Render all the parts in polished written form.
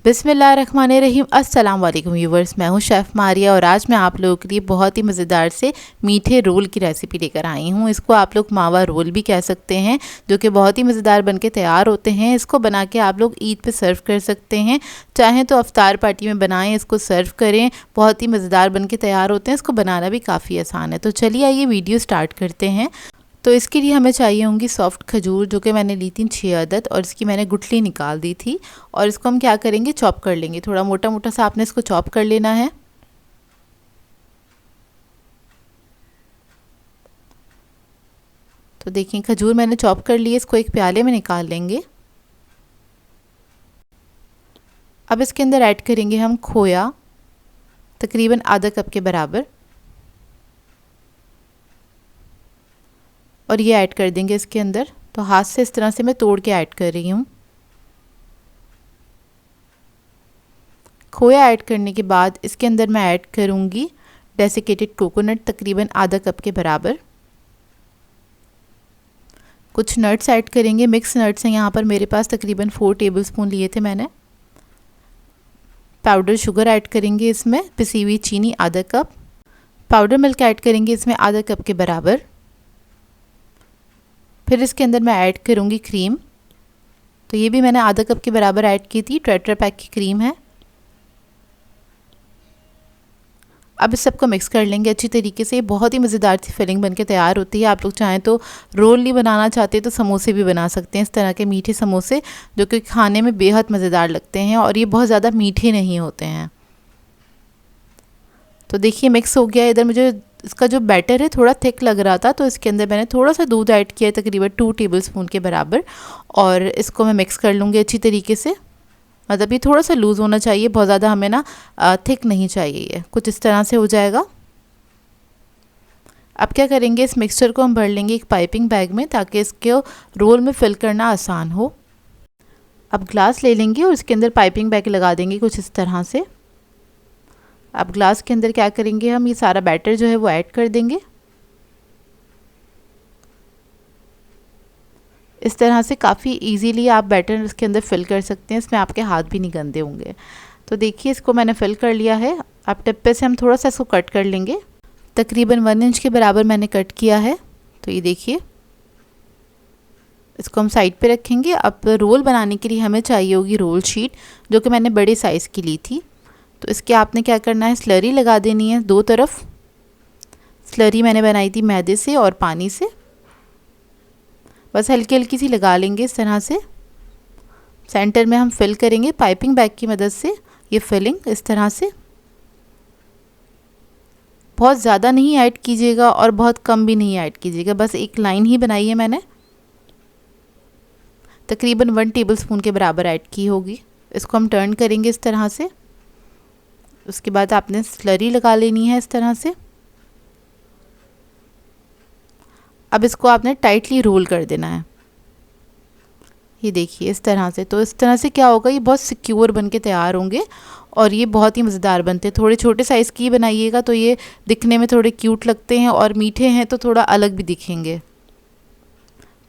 बिस्मिल्लाहिर्रहमानिर्रहीम। अस्सलाम वालेकुम व्यूवर्स, मैं हूं शेफ़ मारिया और आज मैं आप लोगों के लिए बहुत ही मज़ेदार से मीठे रोल की रेसिपी लेकर आई हूं। इसको आप लोग मावा रोल भी कह सकते हैं, जो कि बहुत ही मज़ेदार बनके तैयार होते हैं। इसको बना के आप लोग ईद पे सर्व कर सकते हैं, चाहें तो अफ्तार पार्टी में बनाएं, इसको सर्व करें। बहुत ही मज़ेदार बनके तैयार होते हैं। इसको बनाना भी काफ़ी आसान है। तो चलिए आइए वीडियो स्टार्ट करते हैं। तो इसके लिए हमें चाहिए होंगी सॉफ्ट खजूर, जो कि मैंने ली थी 6 अदद और इसकी मैंने गुठली निकाल दी थी। और इसको हम क्या करेंगे, चॉप कर लेंगे। थोड़ा मोटा मोटा सा आपने इसको चॉप कर लेना है। तो देखिए खजूर मैंने चॉप कर लिए, इसको एक प्याले में निकाल लेंगे। अब इसके अंदर ऐड करेंगे हम खोया, तकरीबन आधा कप के बराबर, और ये ऐड कर देंगे इसके अंदर। तो हाथ से इस तरह से मैं तोड़ के ऐड कर रही हूँ। खोया ऐड करने के बाद इसके अंदर मैं ऐड करूँगी डेसिकेटेड कोकोनट, तकरीबन आधा कप के बराबर। कुछ नट्स ऐड करेंगे, मिक्स नट्स हैं यहाँ पर मेरे पास, तकरीबन 4 टेबलस्पून लिए थे मैंने। पाउडर शुगर ऐड करेंगे इसमें, पिसी हुई चीनी आधा कप। पाउडर मिल्क ऐड करेंगे इसमें आधा कप के बराबर। फिर इसके अंदर मैं ऐड करूँगी क्रीम। तो ये भी मैंने आधा कप के बराबर ऐड की थी, टेट्रा पैक की क्रीम है। अब इस सबको मिक्स कर लेंगे अच्छी तरीके से। बहुत ही मज़ेदार सी फिलिंग बनके तैयार होती है। आप लोग चाहें तो रोल नहीं बनाना चाहते तो समोसे भी बना सकते हैं, इस तरह के मीठे समोसे, जो कि खाने में बेहद मज़ेदार लगते हैं और ये बहुत ज़्यादा मीठे नहीं होते हैं। तो देखिए मिक्स हो गया। इधर मुझे इसका जो बैटर है थोड़ा थिक लग रहा था, तो इसके अंदर मैंने थोड़ा सा दूध ऐड किया, तकरीबन 2 टेबलस्पून के बराबर। और इसको मैं मिक्स कर लूँगी अच्छी तरीके से। मतलब ये थोड़ा सा लूज़ होना चाहिए, बहुत ज़्यादा हमें ना थिक नहीं चाहिए। ये कुछ इस तरह से हो जाएगा। अब क्या करेंगे, इस मिक्सचर को हम भर लेंगे एक पाइपिंग बैग में, ताकि इसको रोल में फिल करना आसान हो। अब ग्लास ले लेंगे और इसके अंदर पाइपिंग बैग लगा देंगे कुछ इस तरह से। अब ग्लास के अंदर क्या करेंगे, हम ये सारा बैटर जो है वो ऐड कर देंगे। इस तरह से काफ़ी इजीली आप बैटर इसके अंदर फिल कर सकते हैं, इसमें आपके हाथ भी नहीं गंदे होंगे। तो देखिए इसको मैंने फिल कर लिया है। अब टिप पे से हम थोड़ा सा इसको कट कर लेंगे, तकरीबन 1 इंच के बराबर मैंने कट किया है। तो ये देखिए, इसको हम साइड पे रखेंगे। अब रोल बनाने के लिए हमें चाहिए होगी रोल शीट, जो कि मैंने बड़े साइज़ की ली थी। तो इसके आपने क्या करना है, स्लरी लगा देनी है 2 तरफ। स्लरी मैंने बनाई थी मैदे से और पानी से, बस हल्की हल्की सी लगा लेंगे इस तरह से। सेंटर में हम फिल करेंगे पाइपिंग बैग की मदद से, ये फिलिंग इस तरह से। बहुत ज़्यादा नहीं ऐड कीजिएगा और बहुत कम भी नहीं ऐड कीजिएगा, बस एक लाइन ही बनाई है मैंने। तकरीबन 1 टेबलस्पून के बराबर ऐड की होगी। इसको हम टर्न करेंगे इस तरह से। उसके बाद आपने स्लरी लगा लेनी है इस तरह से। अब इसको आपने टाइटली रोल कर देना है, ये देखिए इस तरह से। तो इस तरह से क्या होगा, ये बहुत सिक्योर बन के तैयार होंगे और ये बहुत ही मज़ेदार बनते हैं। थोड़े छोटे साइज़ की बनाइएगा तो ये दिखने में थोड़े क्यूट लगते हैं, और मीठे हैं तो थोड़ा अलग भी दिखेंगे।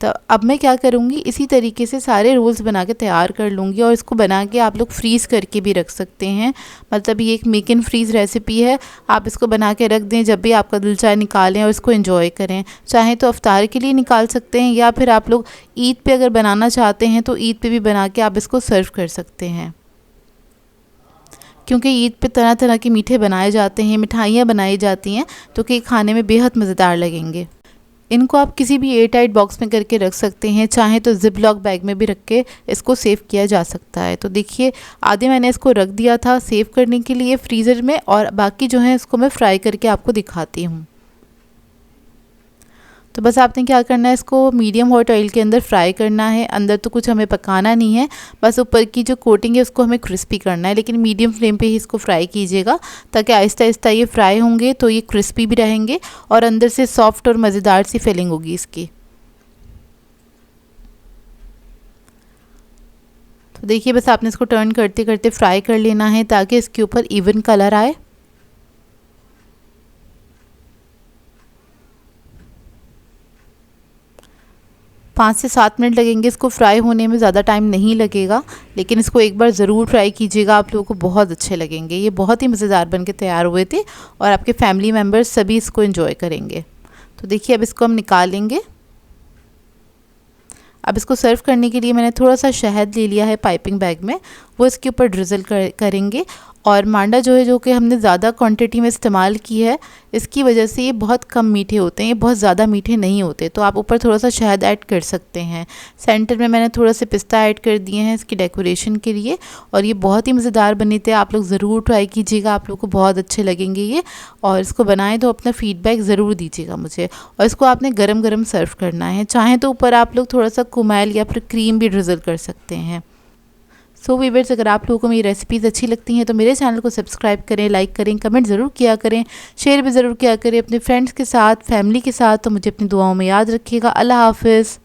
तो अब मैं क्या करूँगी, इसी तरीके से सारे रोल्स बना के तैयार कर लूँगी और इसको बना के आप लोग फ्रीज़ करके भी रख सकते हैं। मतलब ये एक मेक इन फ्रीज़ रेसिपी है। आप इसको बना के रख दें, जब भी आपका दिल चाहे निकालें और इसको एंजॉय करें। चाहें तो अफ्तार के लिए निकाल सकते हैं, या फिर आप लोग ईद पे अगर बनाना चाहते हैं तो ईद पे भी बना के आप इसको सर्व कर सकते हैं। क्योंकि ईद पे तरह तरह के मीठे बनाए जाते हैं, मिठाइयाँ बनाई जाती हैं, तो कि खाने में बेहद मज़ेदार लगेंगे। इनको आप किसी भी एयर टाइट बॉक्स में करके रख सकते हैं, चाहें तो जिप लॉक बैग में भी रख के इसको सेव किया जा सकता है। तो देखिए आधे मैंने इसको रख दिया था सेव करने के लिए फ्रीज़र में, और बाकी जो है इसको मैं फ्राई करके आपको दिखाती हूँ। तो बस आपने क्या करना है, इसको मीडियम हॉट ऑयल के अंदर फ्राई करना है। अंदर तो कुछ हमें पकाना नहीं है, बस ऊपर की जो कोटिंग है उसको हमें क्रिस्पी करना है। लेकिन मीडियम फ्लेम पे ही इसको फ्राई कीजिएगा, ताकि आहिस्ता आहिस्ता ये फ्राई होंगे तो ये क्रिस्पी भी रहेंगे और अंदर से सॉफ्ट और मज़ेदार सी फिलिंग होगी इसकी। तो देखिए बस आपने इसको टर्न करते करते फ्राई कर लेना है, ताकि इसके ऊपर इवन कलर आए। 5 से 7 मिनट लगेंगे इसको फ्राई होने में, ज़्यादा टाइम नहीं लगेगा। लेकिन इसको एक बार ज़रूर ट्राई कीजिएगा, आप लोगों को बहुत अच्छे लगेंगे। ये बहुत ही मज़ेदार बन के तैयार हुए थे और आपके फैमिली मेम्बर्स सभी इसको एंजॉय करेंगे। तो देखिए अब इसको हम निकाल लेंगे। अब इसको सर्व करने के लिए मैंने थोड़ा सा शहद ले लिया है पाइपिंग बैग में, वो इसके ऊपर ड्रिज़ल करेंगे। और मांडा जो है, जो कि हमने ज़्यादा क्वांटिटी में इस्तेमाल की है, इसकी वजह से ये बहुत कम मीठे होते हैं, ये बहुत ज़्यादा मीठे नहीं होते। तो आप ऊपर थोड़ा सा शहद ऐड कर सकते हैं। सेंटर में मैंने थोड़ा से पिस्ता ऐड कर दिए हैं इसकी डेकोरेशन के लिए। और ये बहुत ही मज़ेदार बने थे, आप लोग ज़रूर ट्राई कीजिएगा, आप लोग को बहुत अच्छे लगेंगे ये। और इसको बनाएं तो अपना फ़ीडबैक ज़रूर दीजिएगा मुझे। और इसको आपने गरम गरम सर्व करना है। चाहें तो ऊपर आप लोग थोड़ा सा कुमैल या फिर क्रीम भी ड्रिज़ल कर सकते हैं। सो वीवर्स, अगर आप लोगों को मेरी रेसिपीज़ अच्छी लगती हैं तो मेरे चैनल को सब्सक्राइब करें, लाइक करें, कमेंट ज़रूर किया करें, शेयर भी ज़रूर किया करें अपने फ्रेंड्स के साथ, फैमिली के साथ। तो मुझे अपनी दुआओं में याद रखिएगा। अल्लाह हाफ़िज़।